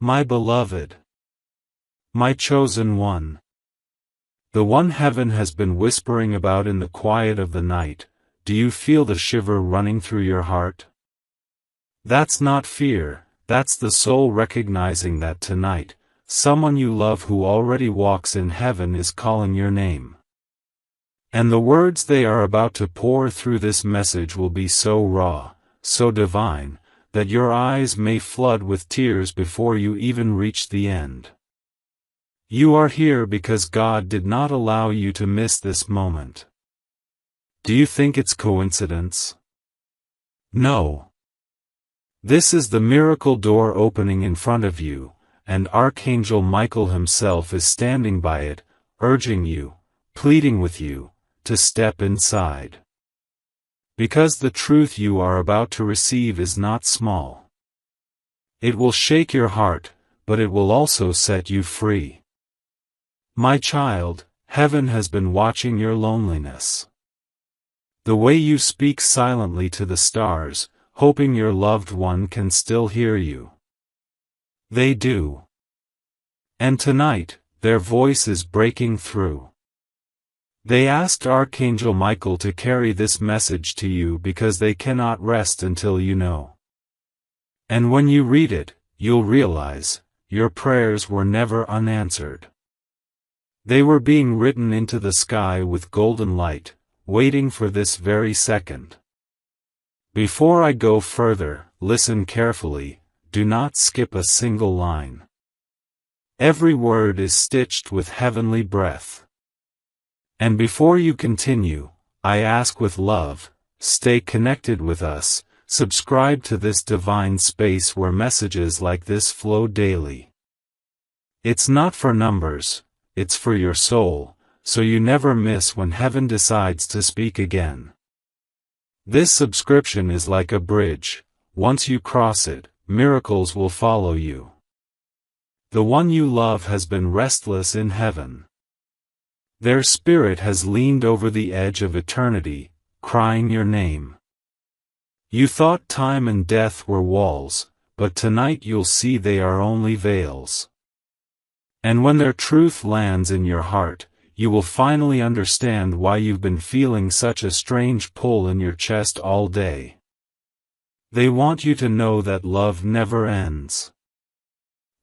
My beloved, my chosen one, the one heaven has been whispering about in the quiet of the night, do you feel the shiver running through your heart? That's not fear, that's the soul recognizing that tonight, someone you love who already walks in heaven is calling your name. And the words they are about to pour through this message will be so raw, so divine, that your eyes may flood with tears before you even reach the end. You are here because God did not allow you to miss this moment. Do you think it's coincidence? No. This is the miracle door opening in front of you, and Archangel Michael himself is standing by it, urging you, pleading with you, to step inside. Because the truth you are about to receive is not small. It will shake your heart, but it will also set you free. My child, heaven has been watching your loneliness. The way you speak silently to the stars, hoping your loved one can still hear you. They do. And tonight, their voice is breaking through. They asked Archangel Michael to carry this message to you because they cannot rest until you know. And when you read it, you'll realize, your prayers were never unanswered. They were being written into the sky with golden light, waiting for this very second. Before I go further, listen carefully, do not skip a single line. Every word is stitched with heavenly breath. And before you continue, I ask with love, stay connected with us, subscribe to this divine space where messages like this flow daily. It's not for numbers, it's for your soul, so you never miss when heaven decides to speak again. This subscription is like a bridge, once you cross it, miracles will follow you. The one you love has been restless in heaven. Their spirit has leaned over the edge of eternity, crying your name. You thought time and death were walls, but tonight you'll see they are only veils. And when their truth lands in your heart, you will finally understand why you've been feeling such a strange pull in your chest all day. They want you to know that love never ends.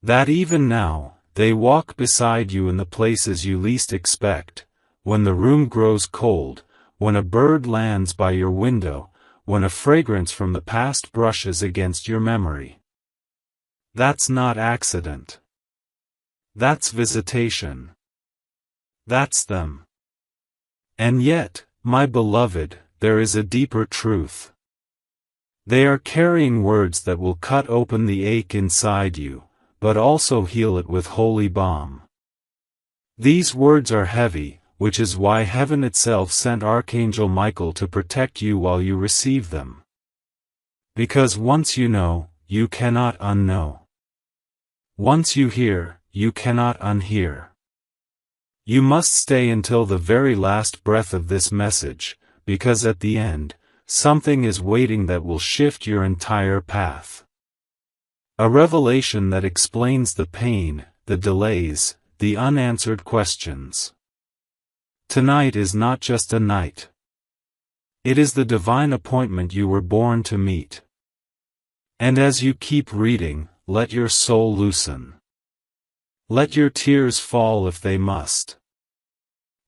That even now, they walk beside you in the places you least expect, when the room grows cold, when a bird lands by your window, when a fragrance from the past brushes against your memory. That's not accident. That's visitation. That's them. And yet, my beloved, there is a deeper truth. They are carrying words that will cut open the ache inside you, but also heal it with holy balm. These words are heavy, which is why heaven itself sent Archangel Michael to protect you while you receive them. Because once you know, you cannot unknow. Once you hear, you cannot unhear. You must stay until the very last breath of this message, because at the end, something is waiting that will shift your entire path. A revelation that explains the pain, the delays, the unanswered questions. Tonight is not just a night. It is the divine appointment you were born to meet. And as you keep reading, let your soul loosen. Let your tears fall if they must.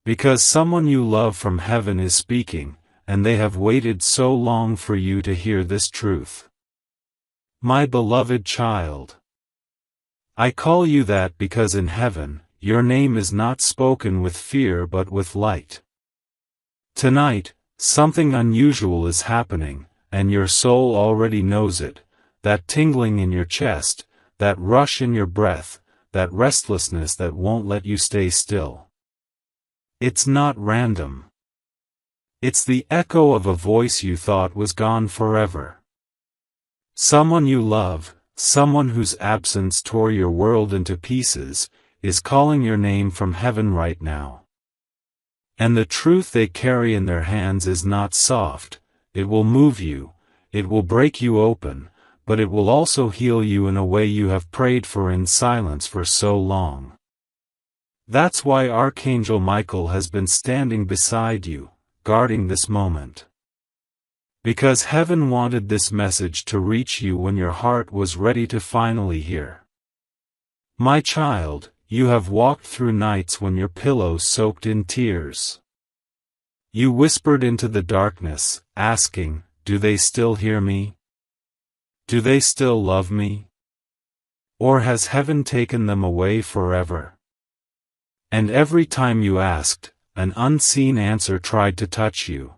Because someone you love from heaven is speaking, and they have waited so long for you to hear this truth. My beloved child. I call you that because in heaven, your name is not spoken with fear but with light. Tonight, something unusual is happening, and your soul already knows it, that tingling in your chest, that rush in your breath, that restlessness that won't let you stay still. It's not random. It's the echo of a voice you thought was gone forever. Someone you love, someone whose absence tore your world into pieces, is calling your name from heaven right now. And the truth they carry in their hands is not soft, it will move you, it will break you open, but it will also heal you in a way you have prayed for in silence for so long. That's why Archangel Michael has been standing beside you, guarding this moment. Because heaven wanted this message to reach you when your heart was ready to finally hear. My child, you have walked through nights when your pillow soaked in tears. You whispered into the darkness, asking, "Do they still hear me? Do they still love me? Or has heaven taken them away forever?" And every time you asked, an unseen answer tried to touch you.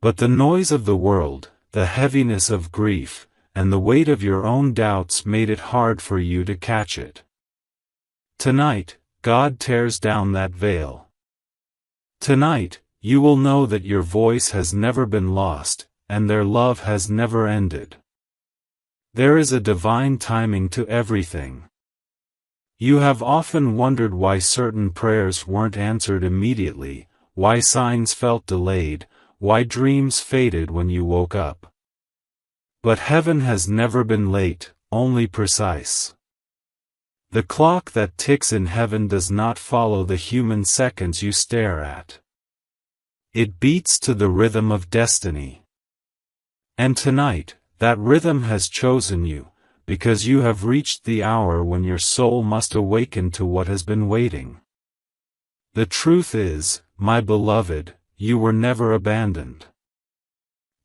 But the noise of the world, the heaviness of grief, and the weight of your own doubts made it hard for you to catch it. Tonight, God tears down that veil. Tonight, you will know that your voice has never been lost, and their love has never ended. There is a divine timing to everything. You have often wondered why certain prayers weren't answered immediately, why signs felt delayed, why dreams faded when you woke up. But heaven has never been late, only precise. The clock that ticks in heaven does not follow the human seconds you stare at. It beats to the rhythm of destiny. And tonight, that rhythm has chosen you, because you have reached the hour when your soul must awaken to what has been waiting. The truth is, my beloved, you were never abandoned.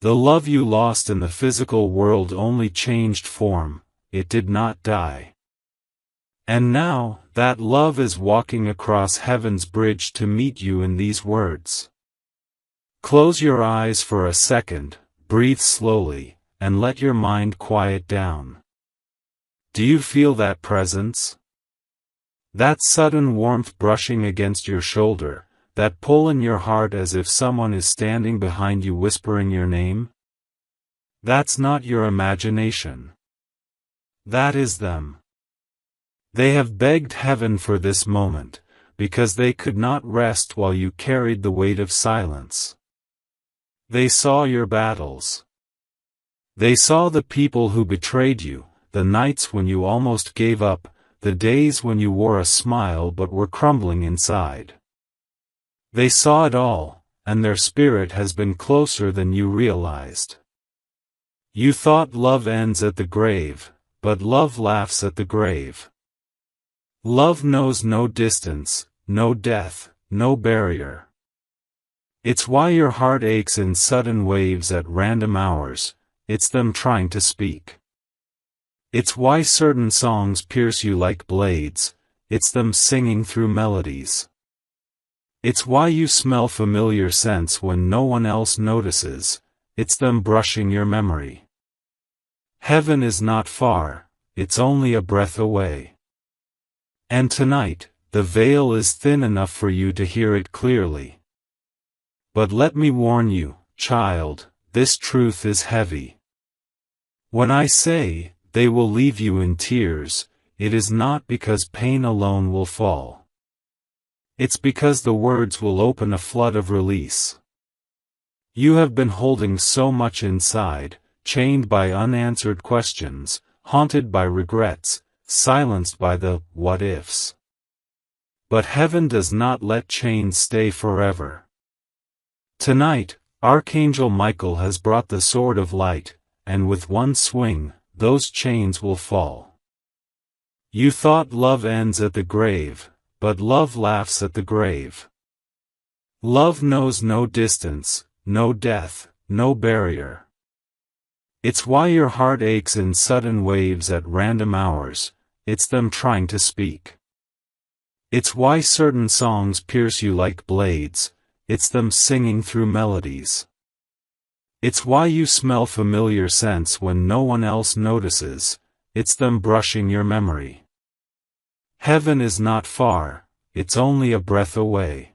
The love you lost in the physical world only changed form, it did not die. And now, that love is walking across heaven's bridge to meet you in these words. Close your eyes for a second, breathe slowly, and let your mind quiet down. Do you feel that presence? That sudden warmth brushing against your shoulder, that pull in your heart as if someone is standing behind you whispering your name? That's not your imagination. That is them. They have begged heaven for this moment, because they could not rest while you carried the weight of silence. They saw your battles. They saw the people who betrayed you, the nights when you almost gave up, the days when you wore a smile but were crumbling inside. They saw it all, and their spirit has been closer than you realized. You thought love ends at the grave, but love laughs at the grave. Love knows no distance, no death, no barrier. It's why your heart aches in sudden waves at random hours, it's them trying to speak. It's why certain songs pierce you like blades, it's them singing through melodies. It's why you smell familiar scents when no one else notices, it's them brushing your memory. Heaven is not far, it's only a breath away. And tonight, the veil is thin enough for you to hear it clearly. But let me warn you, child, this truth is heavy. When I say, they will leave you in tears, it is not because pain alone will fall. It's because the words will open a flood of release. You have been holding so much inside, chained by unanswered questions, haunted by regrets, silenced by the what-ifs. But heaven does not let chains stay forever. Tonight, Archangel Michael has brought the sword of light, and with one swing, those chains will fall. You thought love ends at the grave, but love laughs at the grave. Love knows no distance, no death, no barrier. It's why your heart aches in sudden waves at random hours, it's them trying to speak. It's why certain songs pierce you like blades, it's them singing through melodies. It's why you smell familiar scents when no one else notices, it's them brushing your memory. Heaven is not far, it's only a breath away.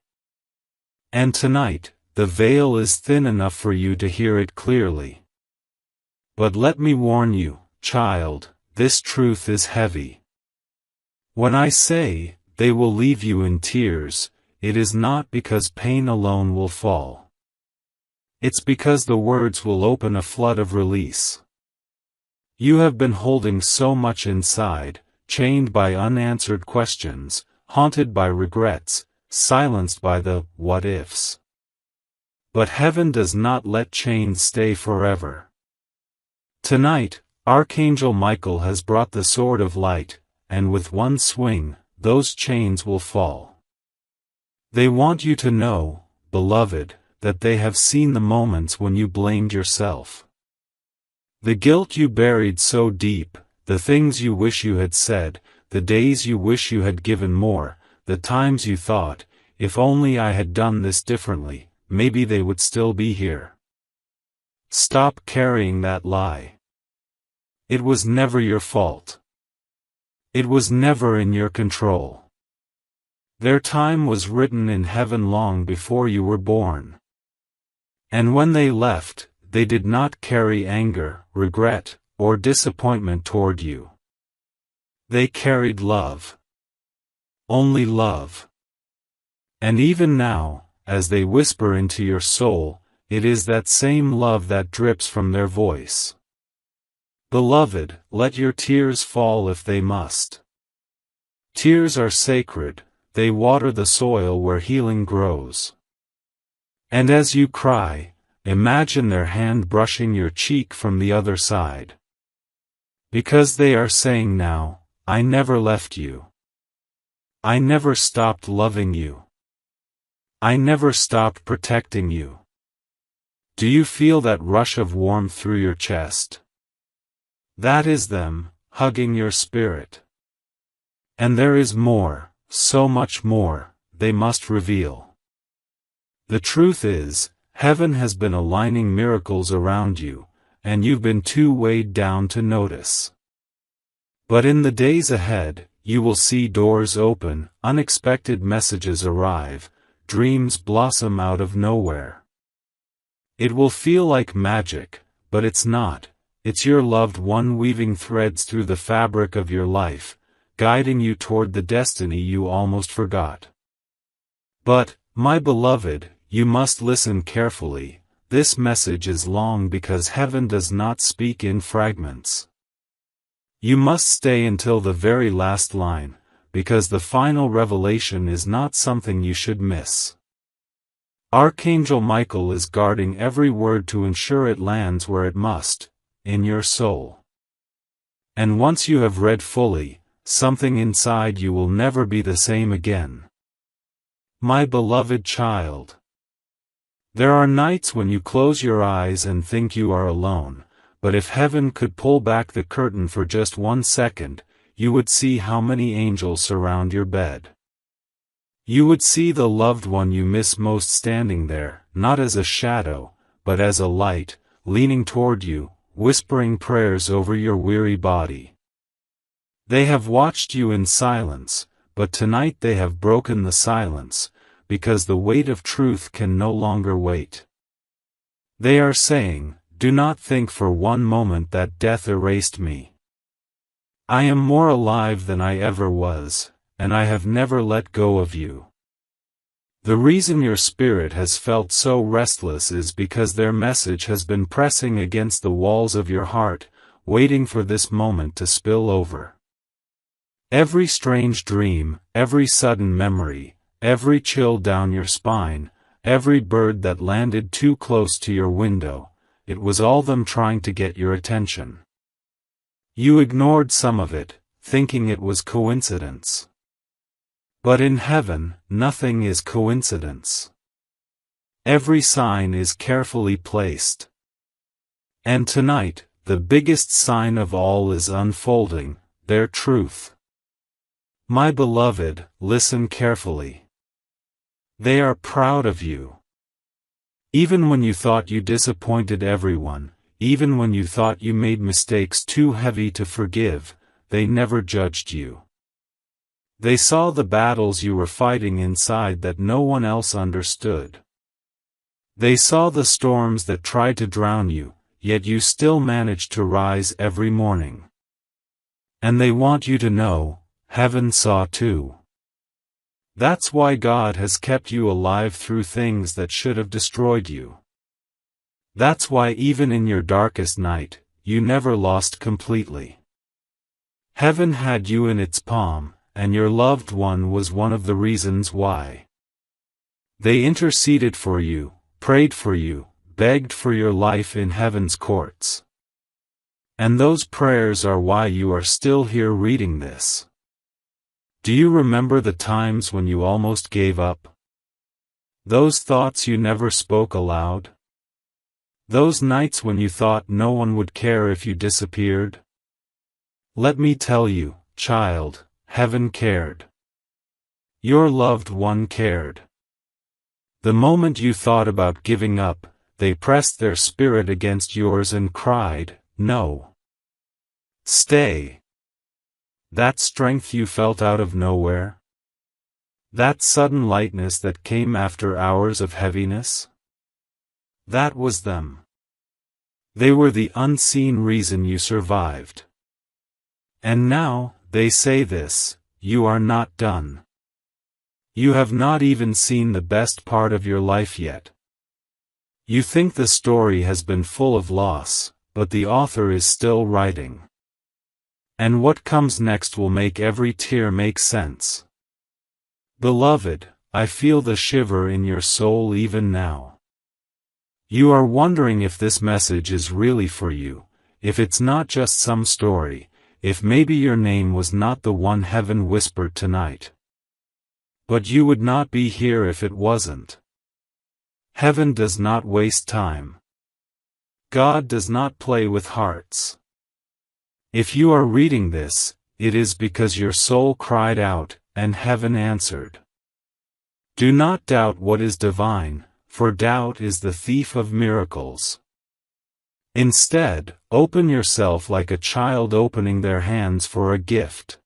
And tonight, the veil is thin enough for you to hear it clearly. But let me warn you, child, this truth is heavy. When I say, they will leave you in tears, it is not because pain alone will fall. It's because the words will open a flood of release. You have been holding so much inside, chained by unanswered questions, haunted by regrets, silenced by the what-ifs. But heaven does not let chains stay forever. Tonight, Archangel Michael has brought the sword of light, and with one swing, those chains will fall. They want you to know, beloved, that they have seen the moments when you blamed yourself. The guilt you buried so deep, the things you wish you had said, the days you wish you had given more, the times you thought, if only I had done this differently, maybe they would still be here. Stop carrying that lie. It was never your fault. It was never in your control. Their time was written in heaven long before you were born. And when they left, they did not carry anger, regret, or disappointment toward you. They carried love. Only love. And even now, as they whisper into your soul, it is that same love that drips from their voice. Beloved, let your tears fall if they must. Tears are sacred, they water the soil where healing grows. And as you cry, imagine their hand brushing your cheek from the other side. Because they are saying now, I never left you. I never stopped loving you. I never stopped protecting you. Do you feel that rush of warmth through your chest? That is them, hugging your spirit. And there is more, so much more, they must reveal. The truth is, heaven has been aligning miracles around you, and you've been too weighed down to notice. But in the days ahead, you will see doors open, unexpected messages arrive, dreams blossom out of nowhere. It will feel like magic, but it's not. It's your loved one weaving threads through the fabric of your life, guiding you toward the destiny you almost forgot. But, my beloved, you must listen carefully. This message is long because heaven does not speak in fragments. You must stay until the very last line, because the final revelation is not something you should miss. Archangel Michael is guarding every word to ensure it lands where it must, in your soul. And once you have read fully, something inside you will never be the same again. My beloved child. There are nights when you close your eyes and think you are alone, but if heaven could pull back the curtain for just 1 second, you would see how many angels surround your bed. You would see the loved one you miss most standing there, not as a shadow, but as a light, leaning toward you, whispering prayers over your weary body. They have watched you in silence, but tonight they have broken the silence, because the weight of truth can no longer wait. They are saying, do not think for one moment that death erased me. I am more alive than I ever was, and I have never let go of you. The reason your spirit has felt so restless is because their message has been pressing against the walls of your heart, waiting for this moment to spill over. Every strange dream, every sudden memory, every chill down your spine, every bird that landed too close to your window, it was all them trying to get your attention. You ignored some of it, thinking it was coincidence. But in heaven, nothing is coincidence. Every sign is carefully placed. And tonight, the biggest sign of all is unfolding, their truth. My beloved, listen carefully. They are proud of you. Even when you thought you disappointed everyone, even when you thought you made mistakes too heavy to forgive, they never judged you. They saw the battles you were fighting inside that no one else understood. They saw the storms that tried to drown you, yet you still managed to rise every morning. And they want you to know, heaven saw too. That's why God has kept you alive through things that should have destroyed you. That's why even in your darkest night, you never lost completely. Heaven had you in its palm, and your loved one was one of the reasons why. They interceded for you, prayed for you, begged for your life in heaven's courts. And those prayers are why you are still here reading this. Do you remember the times when you almost gave up? Those thoughts you never spoke aloud? Those nights when you thought no one would care if you disappeared? Let me tell you, child, heaven cared. Your loved one cared. The moment you thought about giving up, they pressed their spirit against yours and cried, "No. Stay." That strength you felt out of nowhere? That sudden lightness that came after hours of heaviness? That was them. They were the unseen reason you survived. And now, they say this, you are not done. You have not even seen the best part of your life yet. You think the story has been full of loss, but the author is still writing. And what comes next will make every tear make sense. Beloved, I feel the shiver in your soul even now. You are wondering if this message is really for you, if it's not just some story, if maybe your name was not the one heaven whispered tonight. But you would not be here if it wasn't. Heaven does not waste time. God does not play with hearts. If you are reading this, it is because your soul cried out, and heaven answered. Do not doubt what is divine, for doubt is the thief of miracles. Instead, open yourself like a child opening their hands for a gift.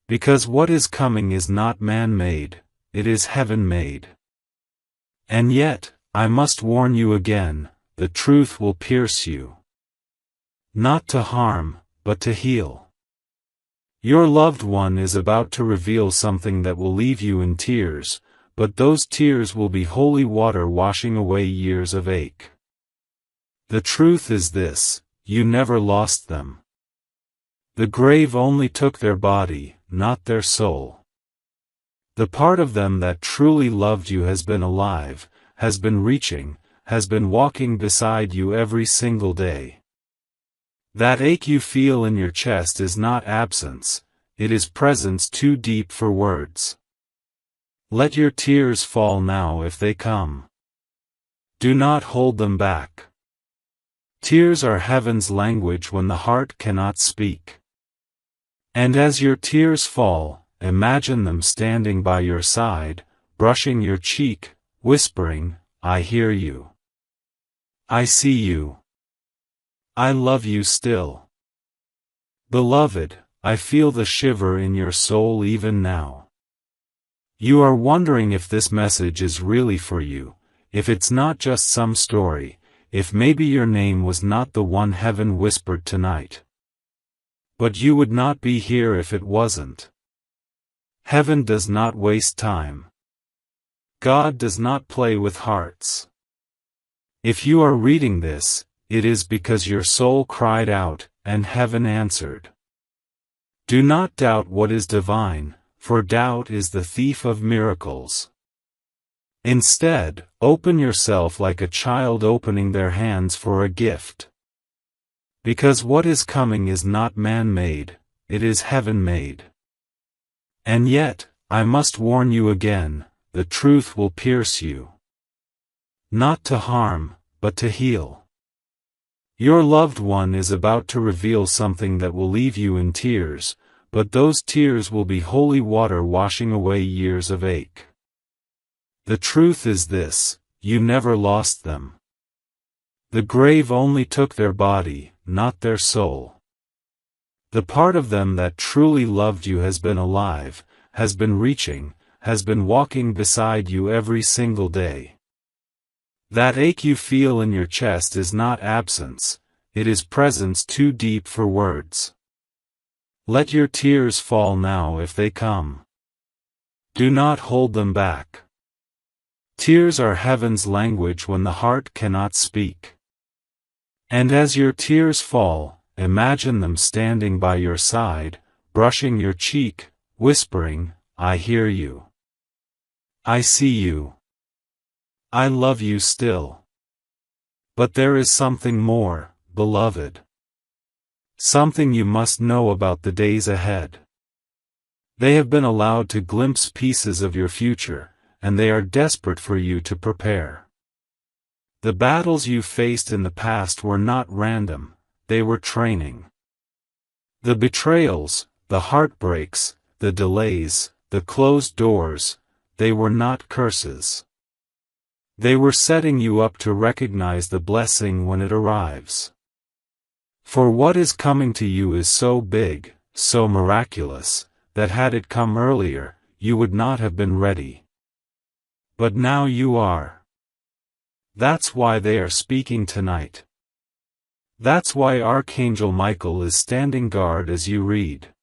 Because what is coming is not man-made, it is heaven-made. And yet, I must warn you again, the truth will pierce you. Not to harm, but to heal. Your loved one is about to reveal something that will leave you in tears, but those tears will be holy water washing away years of ache. The truth is this, you never lost them. The grave only took their body, not their soul. The part of them that truly loved you has been alive, has been reaching, has been walking beside you every single day. That ache you feel in your chest is not absence, it is presence too deep for words. Let your tears fall now if they come. Do not hold them back. Tears are heaven's language when the heart cannot speak. And as your tears fall, imagine them standing by your side, brushing your cheek, whispering, I hear you. I see you. I love you still. Beloved, I feel the shiver in your soul even now. You are wondering if this message is really for you, if it's not just some story, if maybe your name was not the one heaven whispered tonight. But you would not be here if it wasn't. Heaven does not waste time. God does not play with hearts. If you are reading this, it is because your soul cried out, and heaven answered. Do not doubt what is divine, for doubt is the thief of miracles. Instead, open yourself like a child opening their hands for a gift. Because what is coming is not man-made, it is heaven-made. And yet, I must warn you again, the truth will pierce you. Not to harm, but to heal. Your loved one is about to reveal something that will leave you in tears, but those tears will be holy water washing away years of ache. The truth is this, you never lost them. The grave only took their body, not their soul. The part of them that truly loved you has been alive, has been reaching, has been walking beside you every single day. That ache you feel in your chest is not absence, it is presence too deep for words. Let your tears fall now if they come. Do not hold them back. Tears are heaven's language when the heart cannot speak. And as your tears fall, imagine them standing by your side, brushing your cheek, whispering, "I hear you. I see you. I love you still." But there is something more, beloved. Something you must know about the days ahead. They have been allowed to glimpse pieces of your future, and they are desperate for you to prepare. The battles you faced in the past were not random, they were training. The betrayals, the heartbreaks, the delays, the closed doors, they were not curses. They were setting you up to recognize the blessing when it arrives. For what is coming to you is so big, so miraculous, that had it come earlier, you would not have been ready. But now you are. That's why they are speaking tonight. That's why Archangel Michael is standing guard as you read.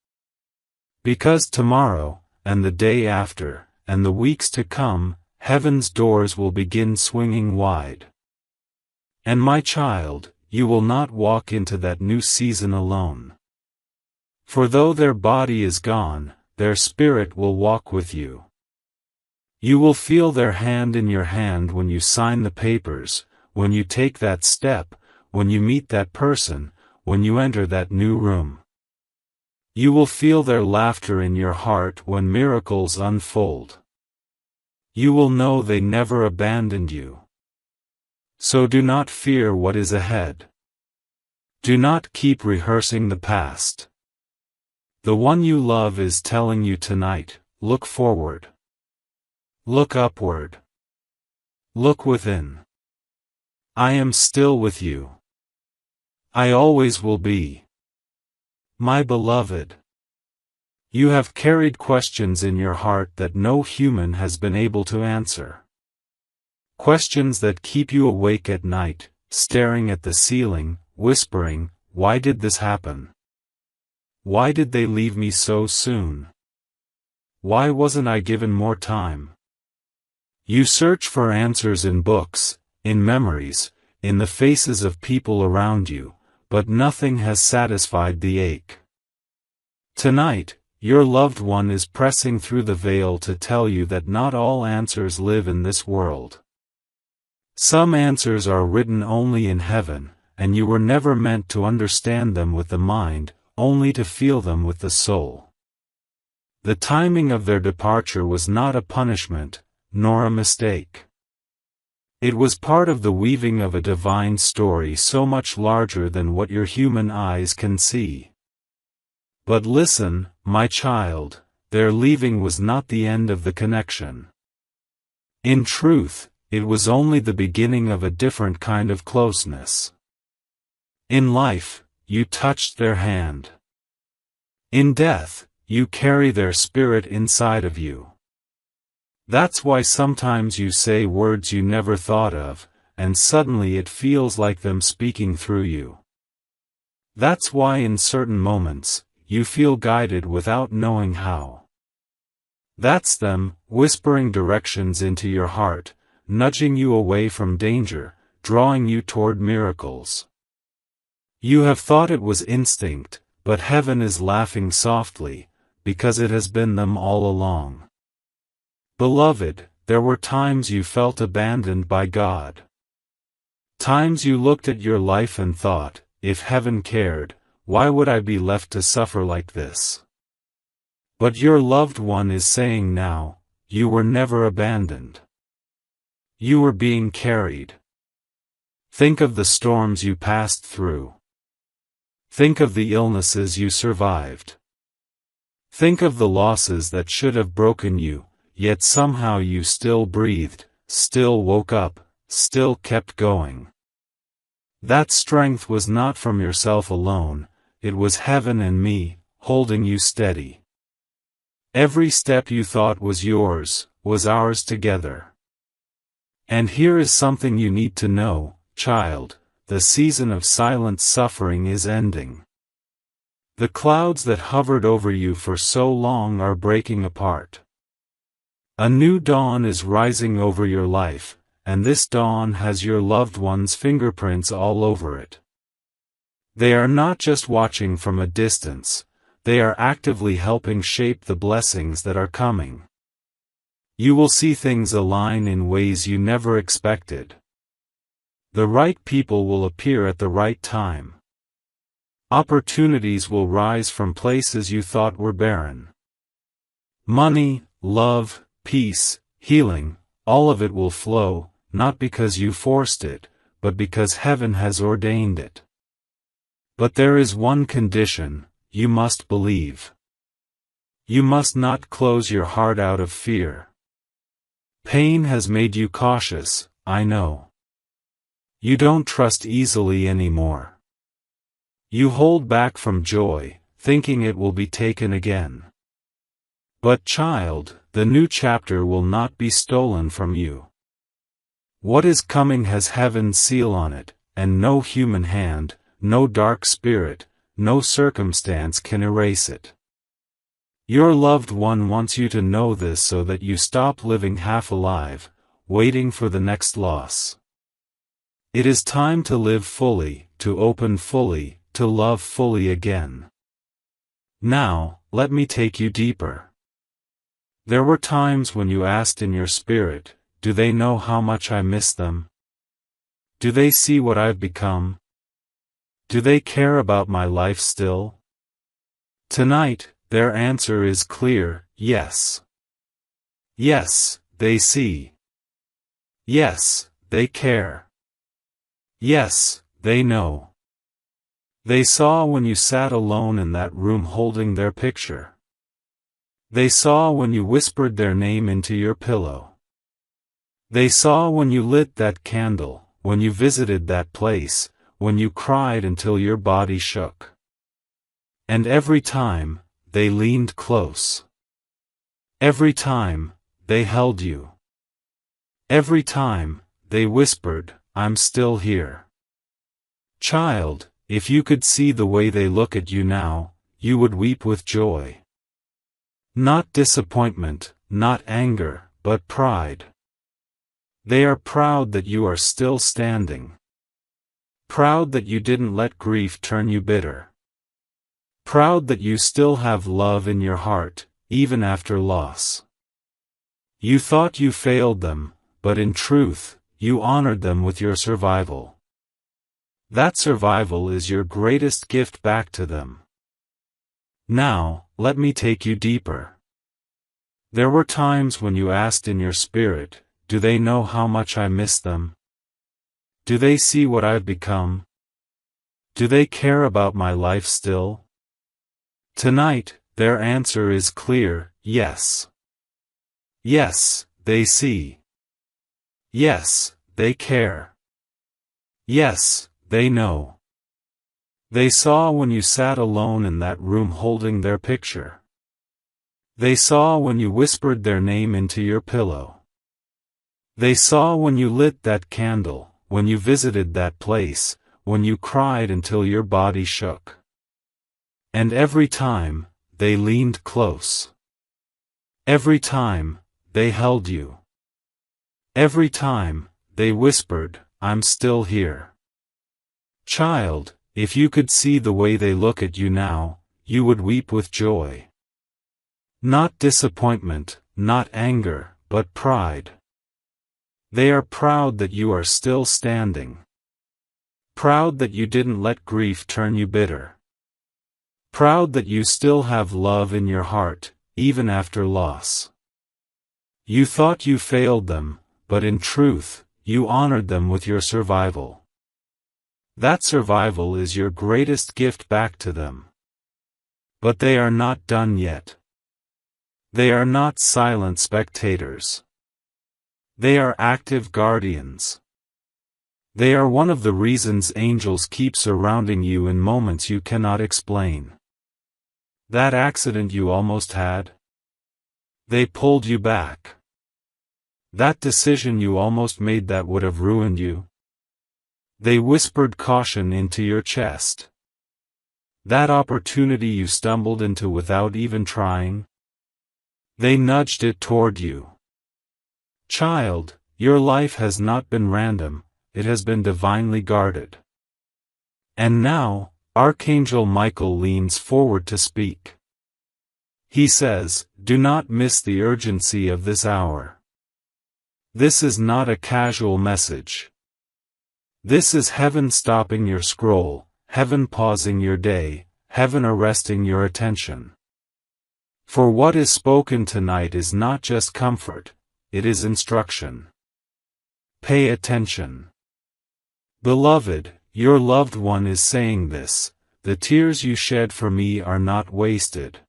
Because tomorrow, and the day after, and the weeks to come, heaven's doors will begin swinging wide. And my child, you will not walk into that new season alone. For though their body is gone, their spirit will walk with you. You will feel their hand in your hand when you sign the papers, when you take that step, when you meet that person, when you enter that new room. You will feel their laughter in your heart when miracles unfold. You will know they never abandoned you. So do not fear what is ahead. Do not keep rehearsing the past. The one you love is telling you tonight, look forward. Look upward. Look within. I am still with you. I always will be. My beloved. You have carried questions in your heart that no human has been able to answer. Questions that keep you awake at night, staring at the ceiling, whispering, "Why did this happen? Why did they leave me so soon? Why wasn't I given more time?" You search for answers in books, in memories, in the faces of people around you, but nothing has satisfied the ache. Tonight, your loved one is pressing through the veil to tell you that not all answers live in this world. Some answers are written only in heaven, and you were never meant to understand them with the mind, only to feel them with the soul. The timing of their departure was not a punishment, nor a mistake. It was part of the weaving of a divine story so much larger than what your human eyes can see. But listen, my child, their leaving was not the end of the connection. In truth, it was only the beginning of a different kind of closeness. In life, you touched their hand. In death, you carry their spirit inside of you. That's why sometimes you say words you never thought of, and suddenly it feels like them speaking through you. That's why in certain moments, you feel guided without knowing how. That's them, whispering directions into your heart, nudging you away from danger, drawing you toward miracles. You have thought it was instinct, but heaven is laughing softly, because it has been them all along. Beloved, there were times you felt abandoned by God. Times you looked at your life and thought, if heaven cared, why would I be left to suffer like this? But your loved one is saying now, you were never abandoned. You were being carried. Think of the storms you passed through. Think of the illnesses you survived. Think of the losses that should have broken you, yet somehow you still breathed, still woke up, still kept going. That strength was not from yourself alone, it was heaven and me, holding you steady. Every step you thought was yours, was ours together. And here is something you need to know, child, the season of silent suffering is ending. The clouds that hovered over you for so long are breaking apart. A new dawn is rising over your life, and this dawn has your loved one's fingerprints all over it. They are not just watching from a distance, they are actively helping shape the blessings that are coming. You will see things align in ways you never expected. The right people will appear at the right time. Opportunities will rise from places you thought were barren. Money, love, peace, healing, all of it will flow, not because you forced it, but because heaven has ordained it. But there is one condition: you must believe. You must not close your heart out of fear. Pain has made you cautious, I know. You don't trust easily anymore. You hold back from joy, thinking it will be taken again. But child, the new chapter will not be stolen from you. What is coming has heaven's seal on it, and no human hand, no dark spirit, no circumstance can erase it. Your loved one wants you to know this so that you stop living half alive, waiting for the next loss. It is time to live fully, to open fully, to love fully again. Now, let me take you deeper. There were times when you asked in your spirit, do they know how much I miss them? Do they see what I've become? Do they care about my life still? Tonight, their answer is clear: yes. Yes, they see. Yes, they care. Yes, they know. They saw when you sat alone in that room holding their picture. They saw when you whispered their name into your pillow. They saw when you lit that candle, when you visited that place, when you cried until your body shook. And every time, they leaned close. Every time, they held you. Every time, they whispered, I'm still here. Child, if you could see the way they look at you now, you would weep with joy. Not disappointment, not anger, but pride. They are proud that you are still standing. Proud that you didn't let grief turn you bitter. Proud that you still have love in your heart, even after loss. You thought you failed them, but in truth, you honored them with your survival. That survival is your greatest gift back to them. Now, let me take you deeper. There were times when you asked in your spirit, do they know how much I miss them? Do they see what I've become? Do they care about my life still? Tonight, their answer is clear: yes. Yes, they see. Yes, they care. Yes, they know. They saw when you sat alone in that room holding their picture. They saw when you whispered their name into your pillow. They saw when you lit that candle, when you visited that place, when you cried until your body shook. And every time, they leaned close. Every time, they held you. Every time, they whispered, I'm still here. Child, if you could see the way they look at you now, you would weep with joy. Not disappointment, not anger, but pride. They are proud that you are still standing. Proud that you didn't let grief turn you bitter. Proud that you still have love in your heart, even after loss. You thought you failed them, but in truth, you honored them with your survival. That survival is your greatest gift back to them. But they are not done yet. They are not silent spectators. They are active guardians. They are one of the reasons angels keep surrounding you in moments you cannot explain. That accident you almost had? They pulled you back. That decision you almost made that would have ruined you? They whispered caution into your chest. That opportunity you stumbled into without even trying? They nudged it toward you. Child, your life has not been random, it has been divinely guarded. And now, Archangel Michael leans forward to speak. He says, "Do not miss the urgency of this hour. This is not a casual message. This is heaven stopping your scroll, heaven pausing your day, heaven arresting your attention. For what is spoken tonight is not just comfort, it is instruction. Pay attention. Beloved, your loved one is saying this, the tears you shed for me are not wasted.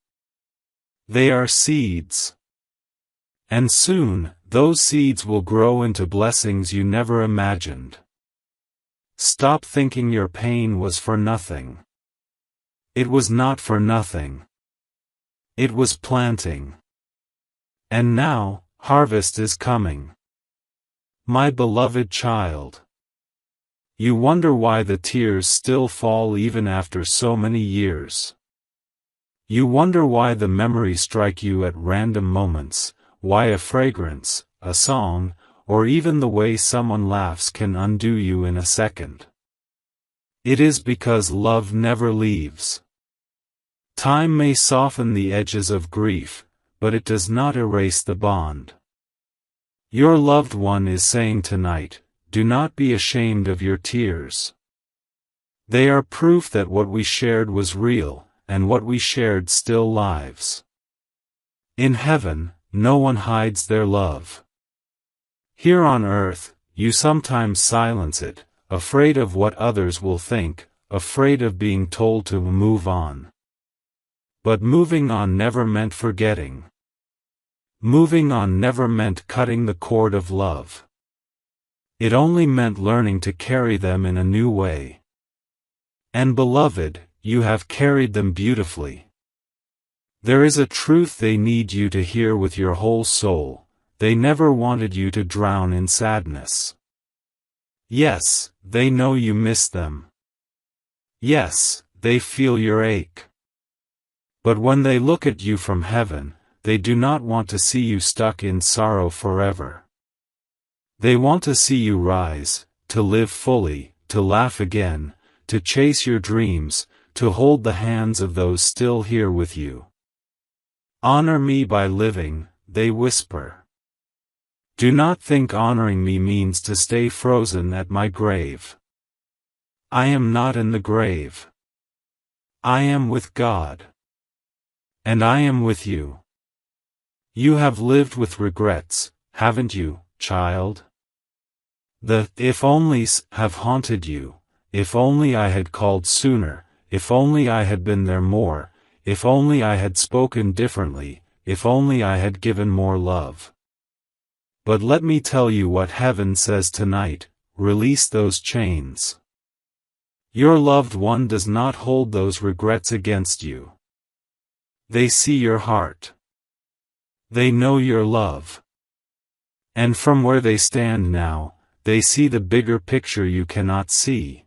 They are seeds. And soon, those seeds will grow into blessings you never imagined. Stop thinking your pain was for nothing. It was not for nothing. It was planting. And now, harvest is coming. My beloved child. You wonder why the tears still fall even after so many years. You wonder why the memories strike you at random moments, why a fragrance, a song, or even the way someone laughs can undo you in a second. It is because love never leaves. Time may soften the edges of grief, but it does not erase the bond. Your loved one is saying tonight, do not be ashamed of your tears. They are proof that what we shared was real, and what we shared still lives. In heaven, no one hides their love. Here on earth, you sometimes silence it, afraid of what others will think, afraid of being told to move on. But moving on never meant forgetting. Moving on never meant cutting the cord of love. It only meant learning to carry them in a new way. And beloved, you have carried them beautifully. There is a truth they need you to hear with your whole soul. They never wanted you to drown in sadness. Yes, they know you miss them. Yes, they feel your ache. But when they look at you from heaven, they do not want to see you stuck in sorrow forever. They want to see you rise, to live fully, to laugh again, to chase your dreams, to hold the hands of those still here with you. Honor me by living, they whisper. Do not think honoring me means to stay frozen at my grave. I am not in the grave. I am with God. And I am with you. You have lived with regrets, haven't you, child? The if-onlys have haunted you. If only I had called sooner, if only I had been there more, if only I had spoken differently, if only I had given more love. But let me tell you what heaven says tonight, release those chains. Your loved one does not hold those regrets against you. They see your heart. They know your love. And from where they stand now, they see the bigger picture you cannot see.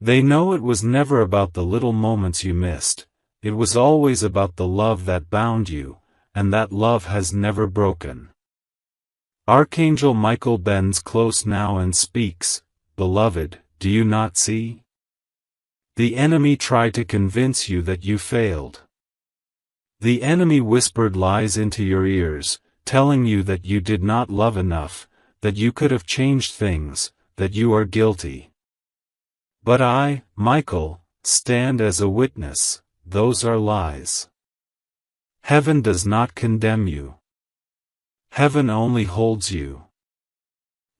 They know it was never about the little moments you missed, it was always about the love that bound you, and that love has never broken. Archangel Michael bends close now and speaks, Beloved, do you not see? The enemy tried to convince you that you failed. The enemy whispered lies into your ears, telling you that you did not love enough, that you could have changed things, that you are guilty. But I, Michael, stand as a witness, those are lies. Heaven does not condemn you. Heaven only holds you.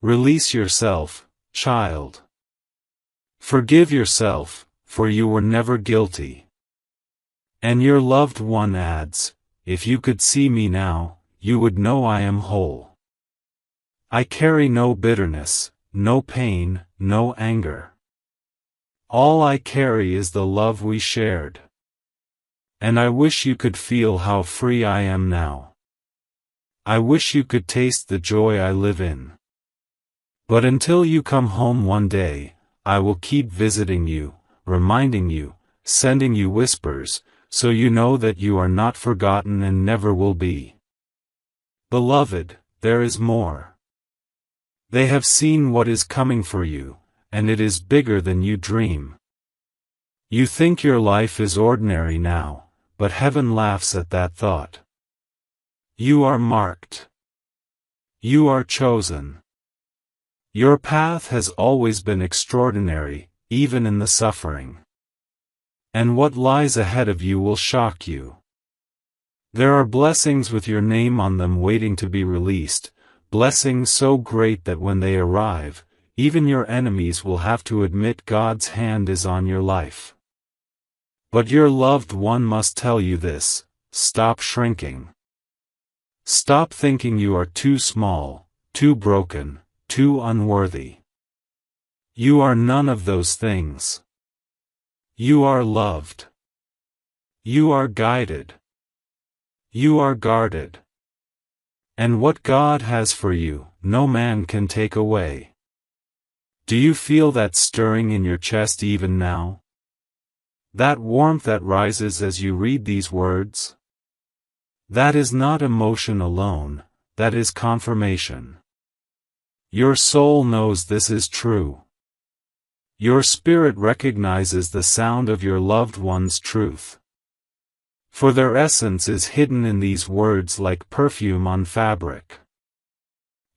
Release yourself, child. Forgive yourself, for you were never guilty. And your loved one adds, if you could see me now, you would know I am whole. I carry no bitterness, no pain, no anger. All I carry is the love we shared. And I wish you could feel how free I am now. I wish you could taste the joy I live in. But until you come home one day, I will keep visiting you, reminding you, sending you whispers, so you know that you are not forgotten and never will be. Beloved, there is more. They have seen what is coming for you, and it is bigger than you dream. You think your life is ordinary now, but heaven laughs at that thought. You are marked. You are chosen. Your path has always been extraordinary, even in the suffering. And what lies ahead of you will shock you. There are blessings with your name on them waiting to be released, blessings so great that when they arrive, even your enemies will have to admit God's hand is on your life. But your loved one must tell you this: stop shrinking. Stop thinking you are too small, too broken, too unworthy. You are none of those things. You are loved. You are guided. You are guarded. And what God has for you, no man can take away. Do you feel that stirring in your chest even now? That warmth that rises as you read these words? That is not emotion alone, that is confirmation. Your soul knows this is true. Your spirit recognizes the sound of your loved one's truth. For their essence is hidden in these words like perfume on fabric.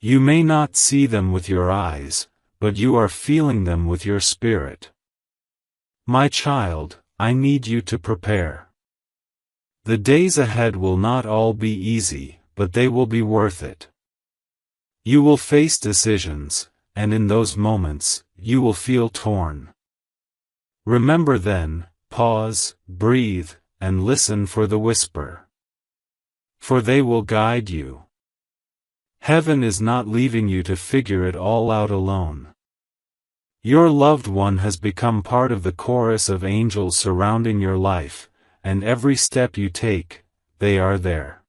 You may not see them with your eyes, but you are feeling them with your spirit. My child, I need you to prepare. The days ahead will not all be easy, but they will be worth it. You will face decisions, and in those moments, you will feel torn. Remember then, pause, breathe, and listen for the whisper. For they will guide you. Heaven is not leaving you to figure it all out alone. Your loved one has become part of the chorus of angels surrounding your life, and every step you take, they are there.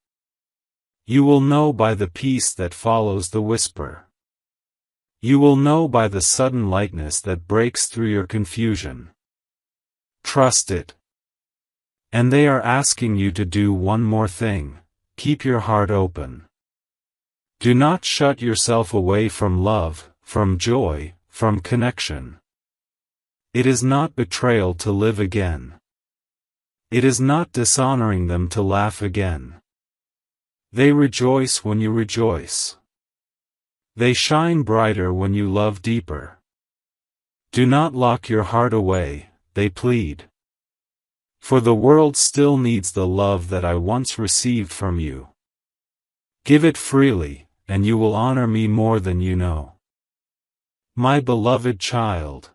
You will know by the peace that follows the whisper. You will know by the sudden lightness that breaks through your confusion. Trust it. And they are asking you to do one more thing: keep your heart open. Do not shut yourself away from love, from joy, from connection. It is not betrayal to live again. It is not dishonoring them to laugh again. They rejoice when you rejoice. They shine brighter when you love deeper. Do not lock your heart away, they plead. For the world still needs the love that I once received from you. Give it freely, and you will honor me more than you know. My beloved child.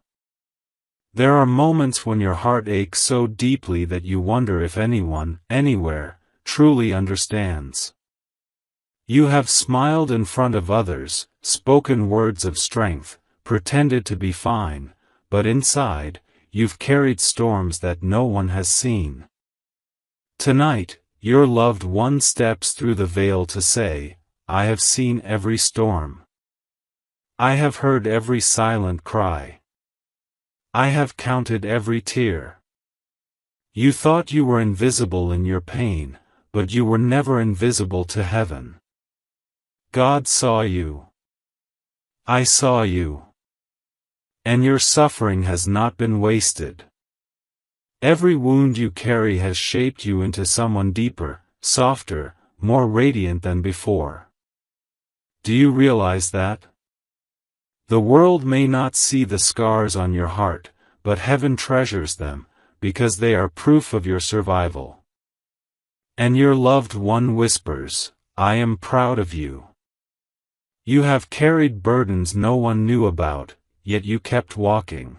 There are moments when your heart aches so deeply that you wonder if anyone, anywhere, truly understands. You have smiled in front of others, spoken words of strength, pretended to be fine, but inside, you've carried storms that no one has seen. Tonight, your loved one steps through the veil to say, I have seen every storm. I have heard every silent cry. I have counted every tear. You thought you were invisible in your pain, but you were never invisible to heaven. God saw you. I saw you. And your suffering has not been wasted. Every wound you carry has shaped you into someone deeper, softer, more radiant than before. Do you realize that? The world may not see the scars on your heart, but heaven treasures them, because they are proof of your survival. And your loved one whispers, I am proud of you. You have carried burdens no one knew about, yet you kept walking.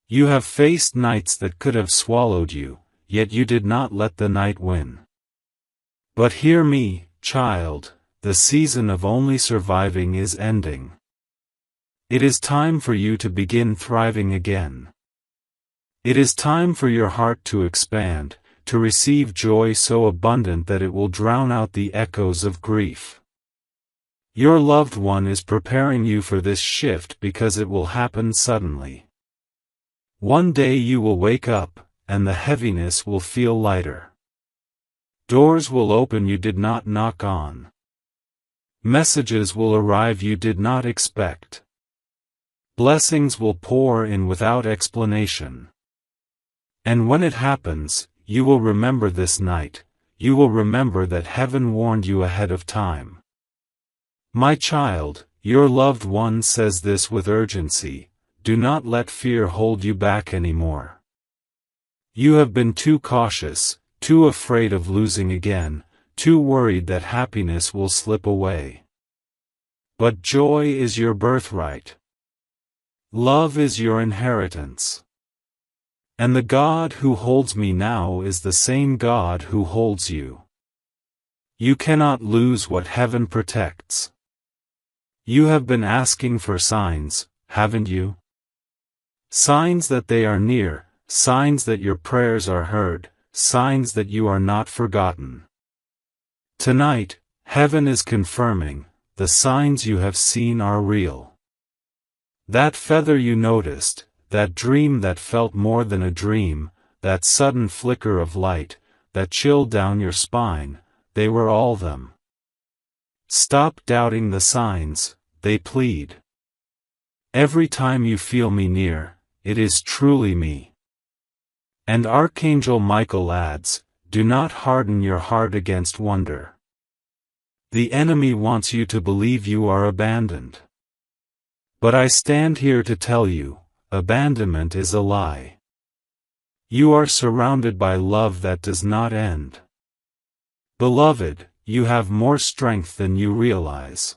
You have faced nights that could have swallowed you, yet you did not let the night win. But hear me, child, the season of only surviving is ending. It is time for you to begin thriving again. It is time for your heart to expand, to receive joy so abundant that it will drown out the echoes of grief. Your loved one is preparing you for this shift because it will happen suddenly. One day you will wake up, and the heaviness will feel lighter. Doors will open you did not knock on. Messages will arrive you did not expect. Blessings will pour in without explanation. And when it happens, you will remember this night, you will remember that heaven warned you ahead of time. My child, your loved one says this with urgency: do not let fear hold you back anymore. You have been too cautious, too afraid of losing again, too worried that happiness will slip away. But joy is your birthright. Love is your inheritance. And the God who holds me now is the same God who holds you. You cannot lose what heaven protects. You have been asking for signs, haven't you? Signs that they are near, signs that your prayers are heard, signs that you are not forgotten. Tonight, heaven is confirming, the signs you have seen are real. That feather you noticed, that dream that felt more than a dream, that sudden flicker of light, that chilled down your spine, they were all them. Stop doubting the signs, they plead. Every time you feel me near, it is truly me. And Archangel Michael adds, do not harden your heart against wonder. The enemy wants you to believe you are abandoned. But I stand here to tell you, abandonment is a lie. You are surrounded by love that does not end. Beloved, you have more strength than you realize.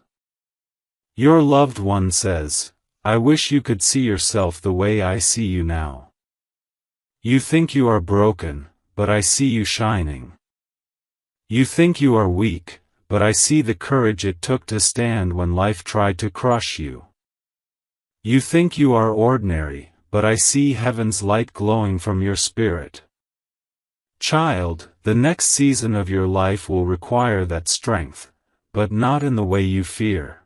Your loved one says, I wish you could see yourself the way I see you now. You think you are broken, but I see you shining. You think you are weak, but I see the courage it took to stand when life tried to crush you. You think you are ordinary, but I see heaven's light glowing from your spirit. Child, the next season of your life will require that strength, but not in the way you fear.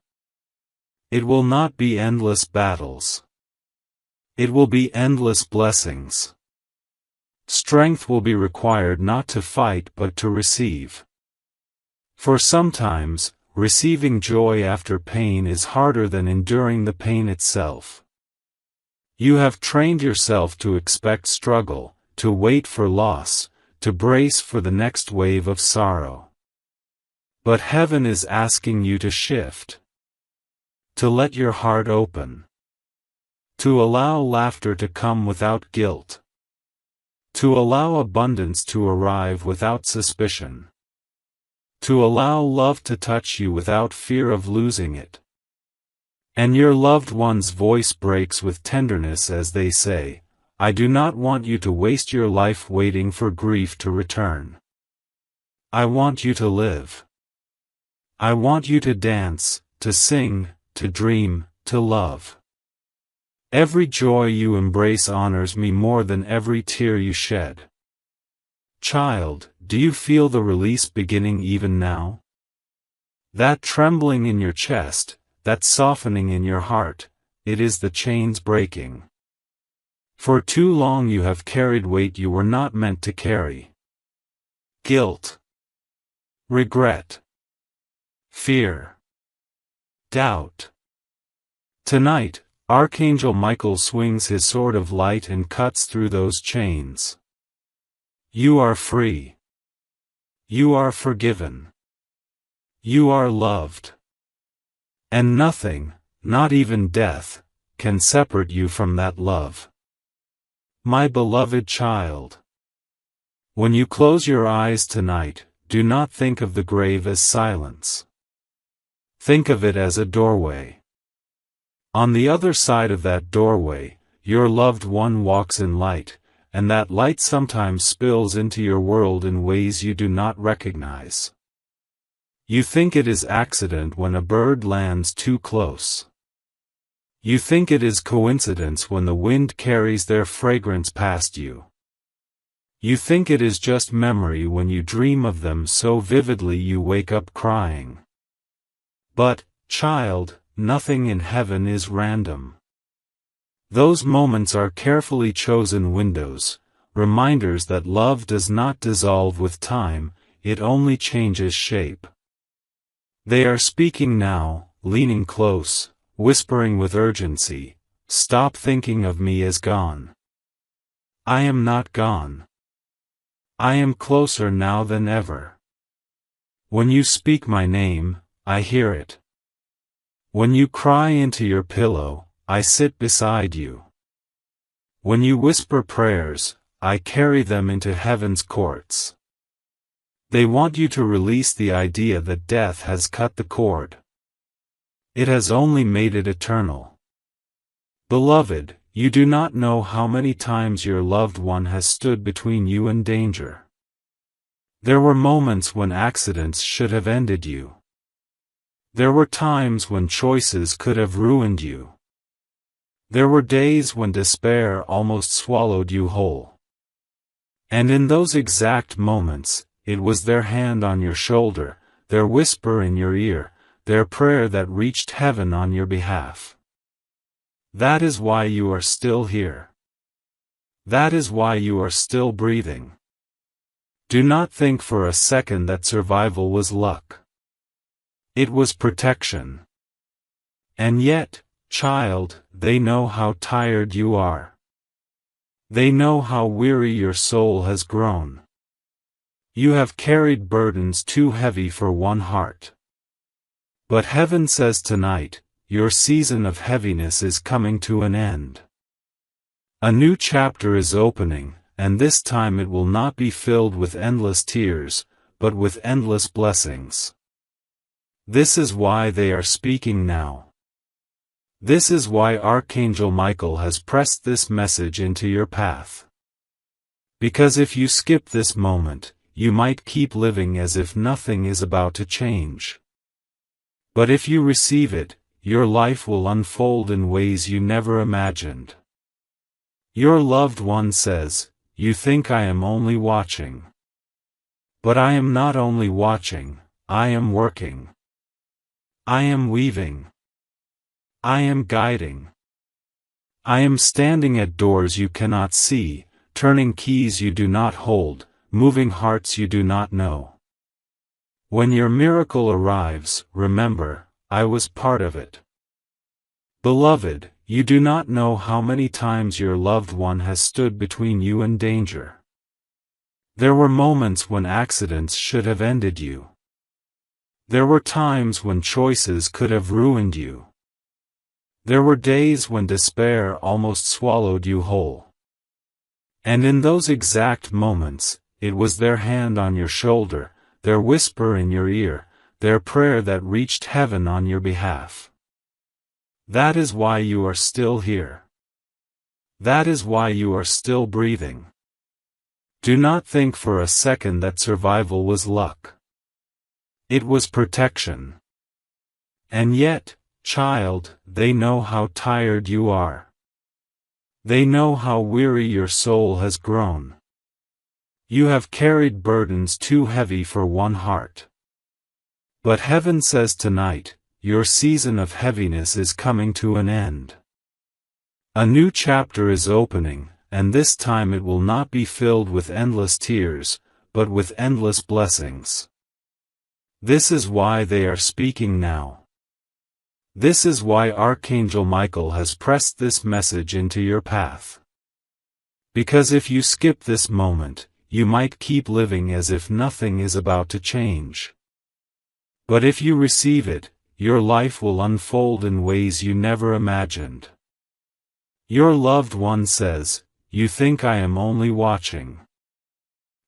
It will not be endless battles. It will be endless blessings. Strength will be required not to fight but to receive. For sometimes, receiving joy after pain is harder than enduring the pain itself. You have trained yourself to expect struggle, to wait for loss, to brace for the next wave of sorrow. But heaven is asking you to shift. To let your heart open. To allow laughter to come without guilt. To allow abundance to arrive without suspicion. To allow love to touch you without fear of losing it. And your loved one's voice breaks with tenderness as they say, I do not want you to waste your life waiting for grief to return. I want you to live. I want you to dance, to sing, to dream, to love. Every joy you embrace honors me more than every tear you shed. Child, do you feel the release beginning even now? That trembling in your chest, that softening in your heart, it is the chains breaking. For too long you have carried weight you were not meant to carry. Guilt. Regret. Fear. Doubt. Tonight, Archangel Michael swings his sword of light and cuts through those chains. You are free. You are forgiven. You are loved. And nothing, not even death, can separate you from that love. My beloved child. When you close your eyes tonight, do not think of the grave as silence. Think of it as a doorway. On the other side of that doorway, your loved one walks in light, and that light sometimes spills into your world in ways you do not recognize. You think it is accident when a bird lands too close. You think it is coincidence when the wind carries their fragrance past you. You think it is just memory when you dream of them so vividly you wake up crying. But, child, nothing in heaven is random. Those moments are carefully chosen windows, reminders that love does not dissolve with time, it only changes shape. They are speaking now, leaning close, whispering with urgency, stop thinking of me as gone. I am not gone. I am closer now than ever. When you speak my name, I hear it. When you cry into your pillow, I sit beside you. When you whisper prayers, I carry them into heaven's courts. They want you to release the idea that death has cut the cord. It has only made it eternal. Beloved, you do not know how many times your loved one has stood between you and danger. There were moments when accidents should have ended you. There were times when choices could have ruined you. There were days when despair almost swallowed you whole. And in those exact moments, it was their hand on your shoulder, their whisper in your ear, their prayer that reached heaven on your behalf. That is why you are still here. That is why you are still breathing. Do not think for a second that survival was luck. It was protection. And yet, child, they know how tired you are. They know how weary your soul has grown. You have carried burdens too heavy for one heart. But heaven says tonight, your season of heaviness is coming to an end. A new chapter is opening, and this time it will not be filled with endless tears, but with endless blessings. This is why they are speaking now. This is why Archangel Michael has pressed this message into your path. Because if you skip this moment, you might keep living as if nothing is about to change. But if you receive it, your life will unfold in ways you never imagined. Your loved one says, "You think I am only watching. But I am not only watching, I am working. I am weaving. I am guiding. I am standing at doors you cannot see, turning keys you do not hold, moving hearts you do not know. When your miracle arrives, remember, I was part of it." Beloved, you do not know how many times your loved one has stood between you and danger. There were moments when accidents should have ended you. There were times when choices could have ruined you. There were days when despair almost swallowed you whole. And in those exact moments, it was their hand on your shoulder, their whisper in your ear, their prayer that reached heaven on your behalf. That is why you are still here. That is why you are still breathing. Do not think for a second that survival was luck. It was protection. And yet, child, they know how tired you are. They know how weary your soul has grown. You have carried burdens too heavy for one heart. But heaven says tonight, your season of heaviness is coming to an end. A new chapter is opening, and this time it will not be filled with endless tears, but with endless blessings. This is why they are speaking now. This is why Archangel Michael has pressed this message into your path. Because if you skip this moment, you might keep living as if nothing is about to change. But if you receive it, your life will unfold in ways you never imagined. Your loved one says, "You think I am only watching.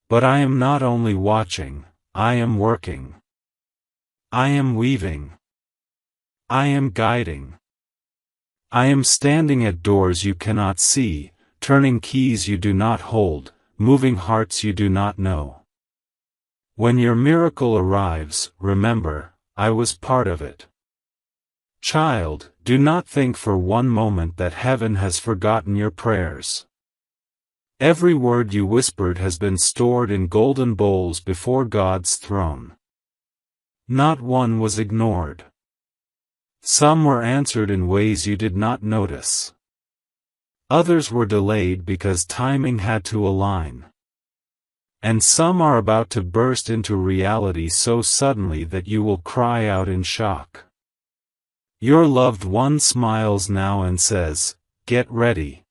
But I am not only watching, I am working. I am weaving. I am guiding. I am standing at doors you cannot see, turning keys you do not hold, moving hearts you do not know. When your miracle arrives, remember, I was part of it. Child, do not think for one moment that heaven has forgotten your prayers. Every word you whispered has been stored in golden bowls before God's throne. Not one was ignored. Some were answered in ways you did not notice. Others were delayed because timing had to align. And some are about to burst into reality so suddenly that you will cry out in shock. Your loved one smiles now and says, "Get ready.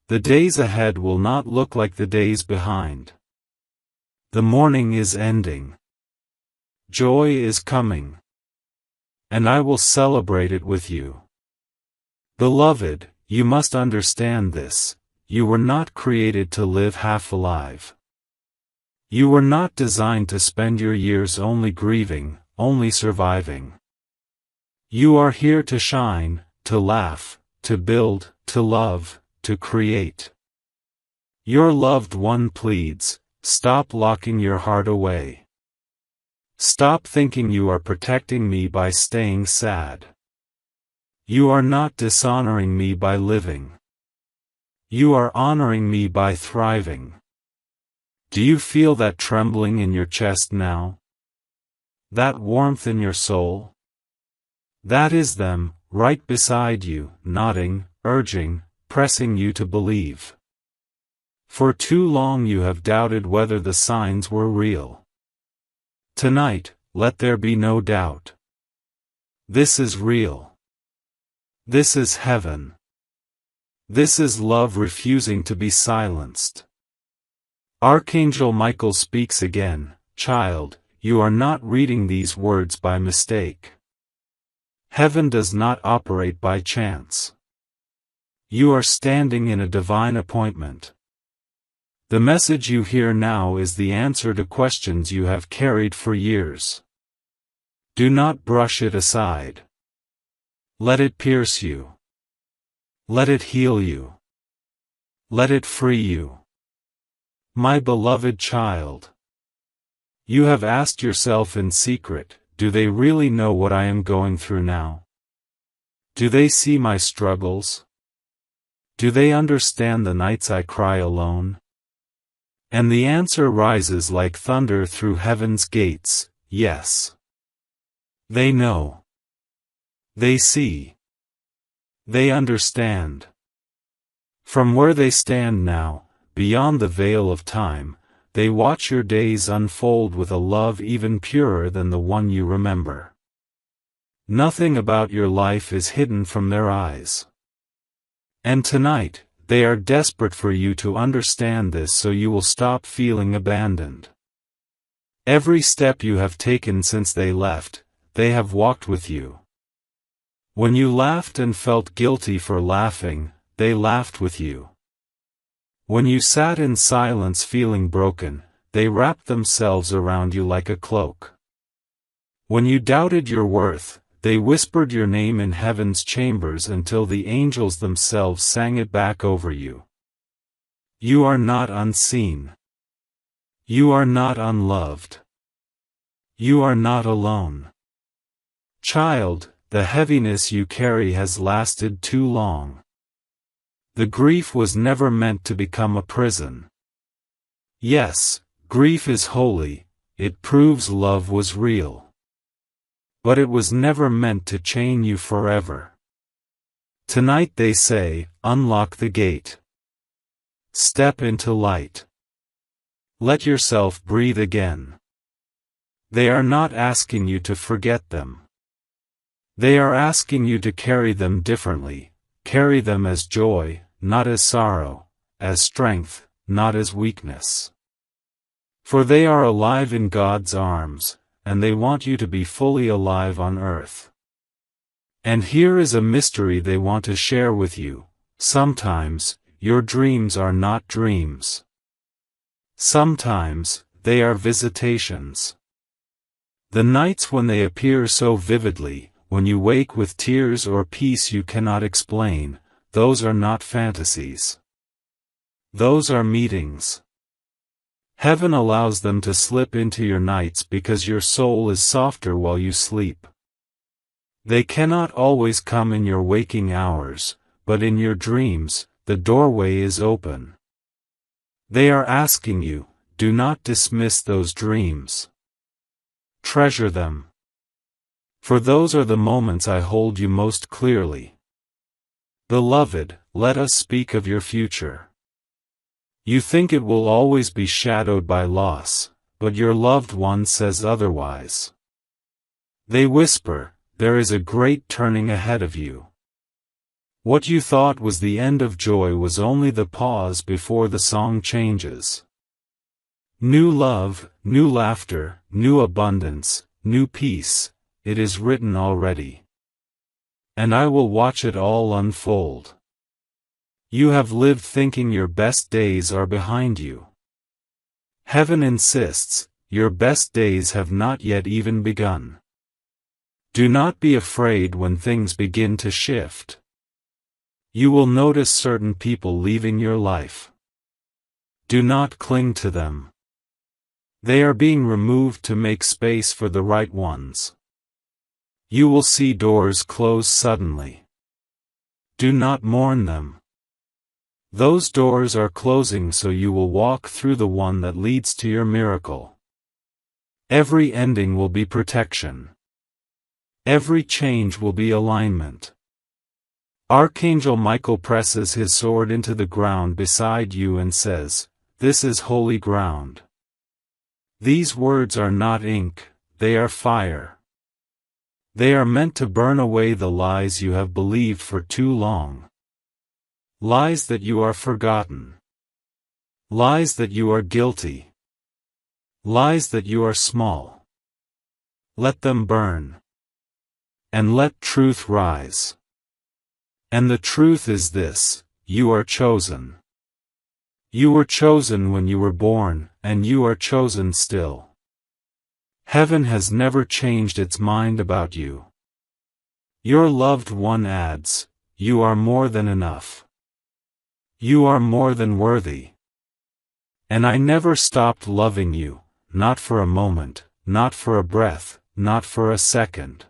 The days ahead will not look like the days behind. The morning is ending. Joy is coming. And I will celebrate it with you. Beloved, you must understand this. You were not created to live half alive. You were not designed to spend your years only grieving, only surviving. You are here to shine, to laugh, to build, to love, to create. Your loved one pleads, stop locking your heart away. Stop thinking you are protecting me by staying sad. You are not dishonoring me by living. You are honoring me by thriving. Do you feel that trembling in your chest now? That warmth in your soul? That is them, right beside you, nodding, urging, pressing you to believe. For too long you have doubted whether the signs were real. Tonight, let there be no doubt. This is real. This is heaven. This is love refusing to be silenced. Archangel Michael speaks again, child, you are not reading these words by mistake. Heaven does not operate by chance. You are standing in a divine appointment. The message you hear now is the answer to questions you have carried for years. Do not brush it aside. Let it pierce you. Let it heal you. Let it free you. My beloved child. You have asked yourself in secret, do they really know what I am going through now? Do they see my struggles? Do they understand the nights I cry alone? And the answer rises like thunder through heaven's gates, yes. They know. They see. They understand. From where they stand now, beyond the veil of time, they watch your days unfold with a love even purer than the one you remember. Nothing about your life is hidden from their eyes. And tonight, they are desperate for you to understand this so you will stop feeling abandoned. Every step you have taken since they left, they have walked with you. When you laughed and felt guilty for laughing, they laughed with you. When you sat in silence feeling broken, they wrapped themselves around you like a cloak. When you doubted your worth, they whispered your name in heaven's chambers until the angels themselves sang it back over you. You are not unseen. You are not unloved. You are not alone. Child, the heaviness you carry has lasted too long. The grief was never meant to become a prison. Yes, grief is holy, it proves love was real. But it was never meant to chain you forever. Tonight they say, unlock the gate. Step into light. Let yourself breathe again. They are not asking you to forget them. They are asking you to carry them differently, carry them as joy, not as sorrow, as strength, not as weakness. For they are alive in God's arms, and they want you to be fully alive on earth. And here is a mystery they want to share with you. Sometimes, your dreams are not dreams. Sometimes, they are visitations. The nights when they appear so vividly, when you wake with tears or peace you cannot explain, those are not fantasies. Those are meetings. Heaven allows them to slip into your nights because your soul is softer while you sleep. They cannot always come in your waking hours, but in your dreams, the doorway is open. They are asking you, do not dismiss those dreams. Treasure them. For those are the moments I hold you most clearly. Beloved, let us speak of your future. You think it will always be shadowed by loss, but your loved one says otherwise. They whisper, there is a great turning ahead of you. What you thought was the end of joy was only the pause before the song changes. New love, new laughter, new abundance, new peace, it is written already. And I will watch it all unfold. You have lived thinking your best days are behind you. Heaven insists, your best days have not yet even begun. Do not be afraid when things begin to shift. You will notice certain people leaving your life. Do not cling to them. They are being removed to make space for the right ones. You will see doors close suddenly. Do not mourn them. Those doors are closing so you will walk through the one that leads to your miracle. Every ending will be protection. Every change will be alignment. Archangel Michael presses his sword into the ground beside you and says, "This is holy ground." These words are not ink, they are fire. They are meant to burn away the lies you have believed for too long. Lies that you are forgotten. Lies that you are guilty. Lies that you are small. Let them burn. And let truth rise. And the truth is this, you are chosen. You were chosen when you were born, and you are chosen still. Heaven has never changed its mind about you. Your loved one adds, you are more than enough. You are more than worthy. And I never stopped loving you, not for a moment, not for a breath, not for a second.